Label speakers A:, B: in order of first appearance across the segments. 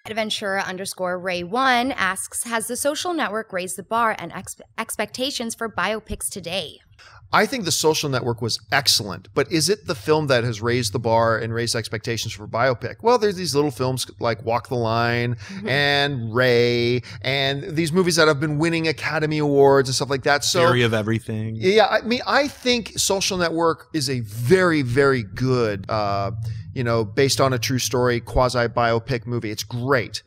A: Adventura_Ray1 asks, has The Social Network raised the bar and expectations for biopics today?
B: I think The Social Network was excellent, but is it the film that has raised the bar and raised expectations for biopic? Well, there's these little films like Walk the Line and Ray and these movies that have been winning Academy Awards and stuff like that. So,
C: Theory of Everything.
B: Yeah, I mean, I think Social Network is a very, very good, based on a true story, quasi-biopic movie. It's great.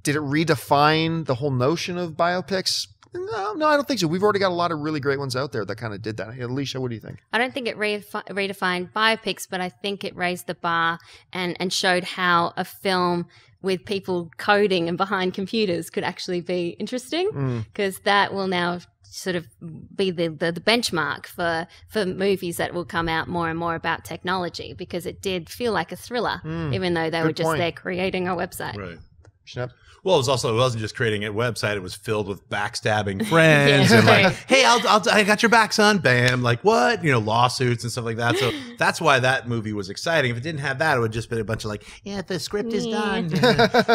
B: Did it redefine the whole notion of biopics? No, I don't think so. We've already got a lot of really great ones out there that kind of did that. Hey, Alicia, what do you think?
D: I don't think it redefined biopics, but I think it raised the bar and showed how a film with people coding and behind computers could actually be interesting, because that will now sort of be the benchmark for movies that will come out more and more about technology, because it did feel like a thriller, even though they were just there creating a website.
C: Right.
B: Schnapp?
C: Well, it wasn't just creating a website; it was filled with backstabbing friends and like, "Hey, I got your back, son." Bam, like what? Lawsuits and stuff like that. So that's why that movie was exciting. If it didn't have that, it would just been a bunch of like, "Yeah, the script is done."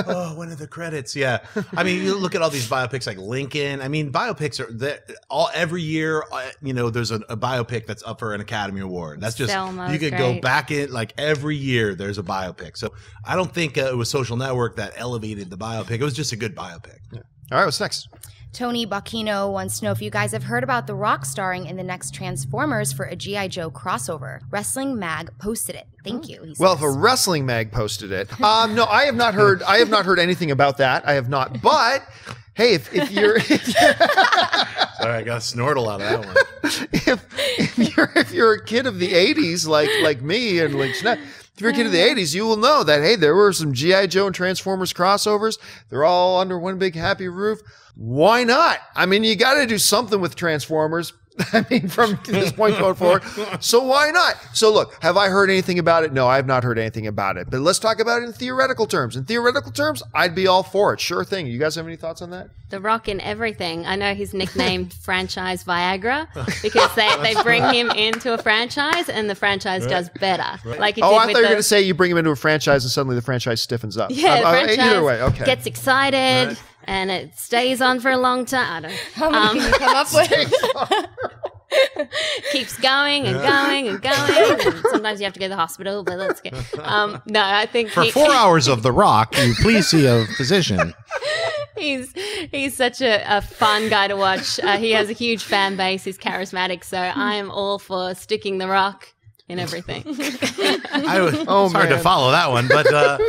C: Oh, when are the credits? Yeah, I mean, you look at all these biopics like Lincoln. I mean, biopics are every year. There's a biopic that's up for an Academy Award. That's just you could go back in like every year. There's a biopic. So I don't think it was Social Network that elevated the biopic. It was just a good biopic. Yeah.
B: All right, what's next?
A: Tony Bacchino wants to know if you guys have heard about The Rock starring in the next Transformers for a G.I. Joe crossover. Wrestling Mag posted it. Thank you.
B: Well, if a Wrestling Mag posted it. No, I have not heard anything about that. I have not. But hey, if you're
C: Sorry, I got a snortle out of that one.
B: if you're a kid of the 80s like me and like Schnapp, if you're a kid of the 80s, you will know that, hey, there were some G.I. Joe and Transformers crossovers. They're all under one big happy roof. Why not? I mean, you got to do something with Transformers. I mean, from this point going forward. So why not? So look, have I heard anything about it? No, I have not heard anything about it. But let's talk about it in theoretical terms. In theoretical terms, I'd be all for it. Sure thing. You guys have any thoughts on that?
D: The Rock in everything. I know he's nicknamed franchise Viagra because they bring him into a franchise and the franchise does better.
B: Right. Like I thought you were going to say you bring him into a franchise and suddenly the franchise stiffens up.
D: Yeah, the franchise
B: either way, okay.
D: Gets excited. Right. And it stays on for a long time.
A: How many can you come up with?
D: Keeps going and going and going. And sometimes you have to go to the hospital, but let's go. No, I think
E: for 4 hours of The Rock, you please see a physician.
D: He's such a fun guy to watch. He has a huge fan base. He's charismatic. So I am all for sticking The Rock in everything.
C: It's hard to follow that one, but.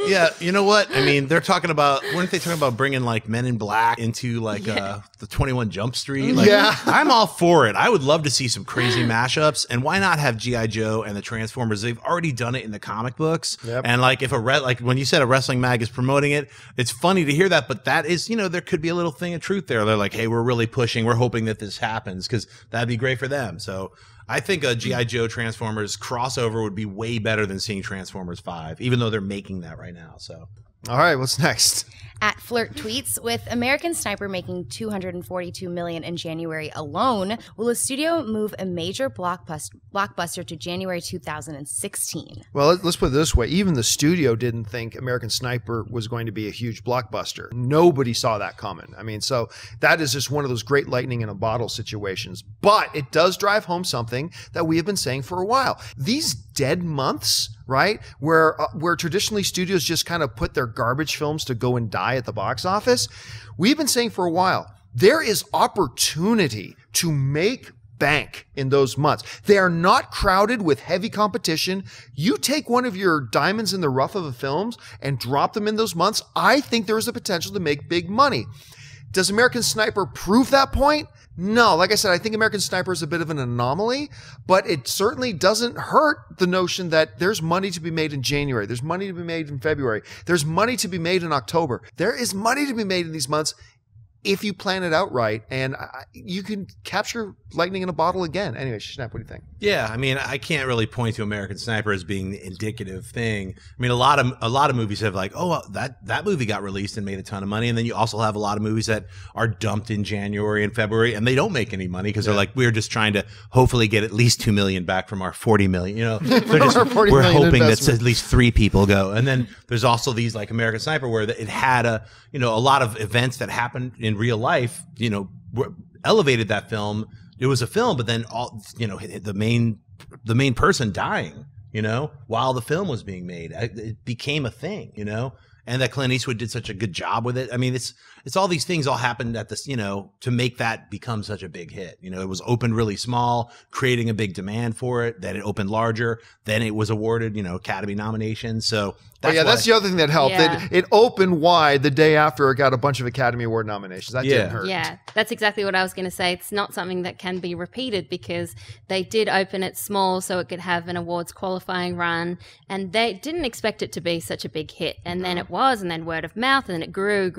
C: Yeah, you know what? I mean, weren't they talking about bringing like Men in Black into like the 21 Jump Street? Like,
B: yeah.
C: I'm all for it. I would love to see some crazy mashups, and why not have G.I. Joe and the Transformers? They've already done it in the comic books. Yep. And like if like when you said a wrestling mag is promoting it, it's funny to hear that, but that is, there could be a little thing of truth there. They're like, hey, we're really pushing, we're hoping that this happens because that'd be great for them. So I think a G.I. Joe Transformers crossover would be way better than seeing Transformers 5, even though they're making that right now. So,
B: all right, what's next?
A: At Flirt tweets, with American Sniper making $242 million in January alone, will a studio move a major blockbuster to January 2016?
B: Well, let's put it this way. Even the studio didn't think American Sniper was going to be a huge blockbuster. Nobody saw that coming. I mean, so that is just one of those great lightning in a bottle situations. But it does drive home something that we have been saying for a while. These dead months, right, where traditionally studios just kind of put their garbage films to go and die at the box office, we've been saying for a while, there is opportunity to make bank in those months. They are not crowded with heavy competition. You take one of your diamonds in the rough of the films and drop them in those months, I think there is a potential to make big money. Does American Sniper prove that point? No, like I said, I think American Sniper is a bit of an anomaly, but it certainly doesn't hurt the notion that there's money to be made in January. There's money to be made in February. There's money to be made in October. There is money to be made in these months if you plan it out right, and you can capture lightning in a bottle again. Anyway, Schnapp, what do you think?
C: Yeah, I mean, I can't really point to American Sniper as being the indicative thing. I mean, a lot of movies have like, oh, well, that movie got released and made a ton of money, and then you also have a lot of movies that are dumped in January and February, and they don't make any money because they're like, we're just trying to hopefully get at least $2 million back from our $40 million. You know, we're hoping that at least 3 people go, and then there's also these like American Sniper where it had a lot of events that happened in real life, elevated that film. It was a film, but then the main person dying, while the film was being made, it became a thing, and that Clint Eastwood did such a good job with it. I mean, it's all these things all happened at this, to make that become such a big hit. It was opened really small, creating a big demand for it. Then it opened larger. Then it was awarded, Academy nominations. So that's the other thing that helped.
D: Yeah.
B: It opened wide the day after it got a bunch of Academy Award nominations. That didn't hurt.
D: Yeah, that's exactly what I was going to say. It's not something that can be repeated because they did open it small so it could have an awards qualifying run, and they didn't expect it to be such a big hit. And then it was, and then word of mouth, and then it grew.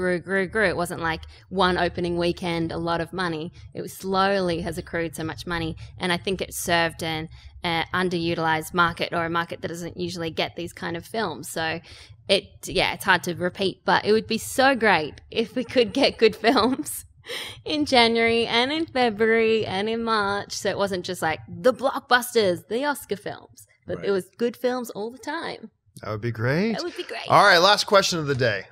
D: It wasn't like one opening weekend, a lot of money. It was slowly has accrued so much money, and I think it served an underutilized market, or a market that doesn't usually get these kind of films. So it's hard to repeat, but it would be so great if we could get good films in January and in February and in March. So it wasn't just like the blockbusters, the Oscar films, but it was good films all the time.
B: That would be great.
D: That would be great.
B: All right, last question of the day.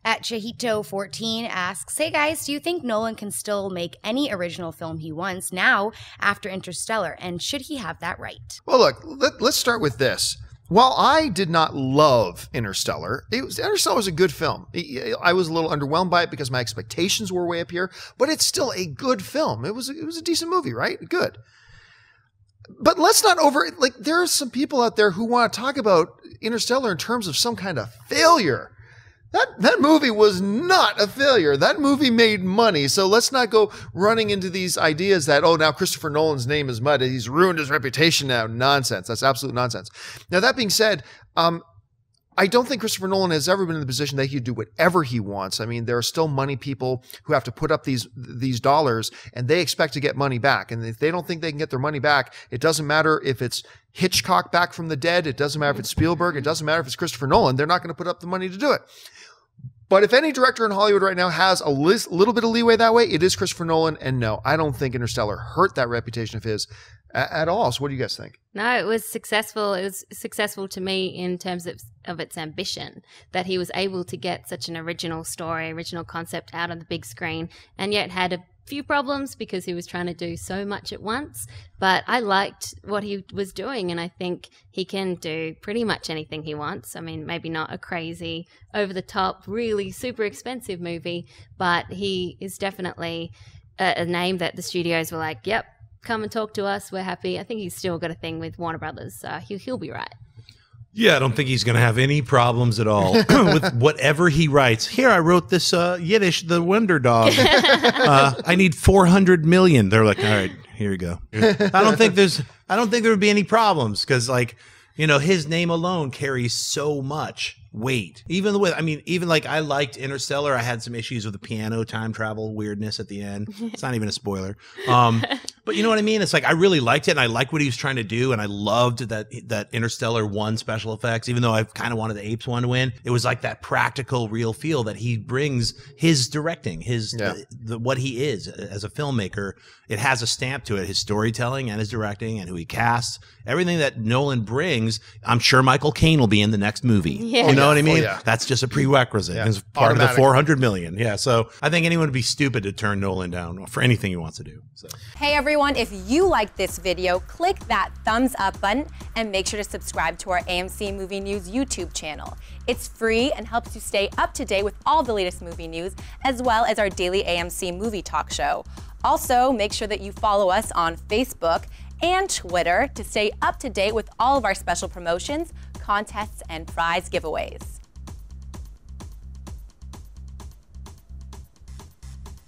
A: At Chahito14 asks, hey guys, do you think Nolan can still make any original film he wants now after Interstellar? And should he have that right?
B: Well, look, let's start with this. While I did not love Interstellar, Interstellar was a good film. I was a little underwhelmed by it because my expectations were way up here, but it's still a good film. It was a decent movie, right? Good. But let's not there are some people out there who want to talk about Interstellar in terms of some kind of failure. That movie was not a failure. That movie made money. So let's not go running into these ideas that, now Christopher Nolan's name is mud. He's ruined his reputation now. Nonsense. That's absolute nonsense. Now, that being said, I don't think Christopher Nolan has ever been in the position that he could do whatever he wants. I mean, there are still money people who have to put up these dollars, and they expect to get money back. And if they don't think they can get their money back, it doesn't matter if it's Hitchcock back from the dead. It doesn't matter if it's Spielberg. It doesn't matter if it's Christopher Nolan. They're not going to put up the money to do it. But if any director in Hollywood right now has a little bit of leeway that way, it is Christopher Nolan. And no, I don't think Interstellar hurt that reputation of his at all. So what do you guys think?
D: No, it was successful. It was successful to me in terms of its ambition, that he was able to get such an original story, original concept out on the big screen, and yet had a few problems because he was trying to do so much at once. But I liked what he was doing, and I think he can do pretty much anything he wants. I mean, maybe not a crazy, over-the-top, really super expensive movie, but he is definitely a name that the studios were like, yep, come and talk to us, we're happy. I think he's still got a thing with Warner Brothers, so he'll be right.
C: Yeah, I don't think he's going to have any problems at all with whatever he writes. Here, I wrote this Yiddish, The Wonder Dog. I need 400 million. They're like, all right, here you go. I don't think there would be any problems because, his name alone carries so much weight. Even I liked Interstellar. I had some issues with the piano time travel weirdness at the end. It's not even a spoiler. But you know what I mean? It's like I really liked it, and I liked what he was trying to do, and I loved that Interstellar won special effects, even though I kind of wanted the Apes one to win. It was like that practical, real feel that he brings his directing, what he is as a filmmaker. It has a stamp to it, his storytelling and his directing and who he casts. Everything that Nolan brings, I'm sure Michael Caine will be in the next movie.
D: Yeah.
C: You know what I mean?
B: Yeah.
C: That's just a prerequisite.
B: Yeah.
C: It's part
B: Automatic.
C: of the 400 million. Yeah. So I think anyone would be stupid to turn Nolan down for anything he wants to do. So.
F: Hey everyone, if you liked this video, click that thumbs up button and make sure to subscribe to our AMC Movie News YouTube channel. It's free and helps you stay up to date with all the latest movie news, as well as our daily AMC movie talk show. Also, make sure that you follow us on Facebook and Twitter to stay up to date with all of our special promotions, contests, and prize giveaways.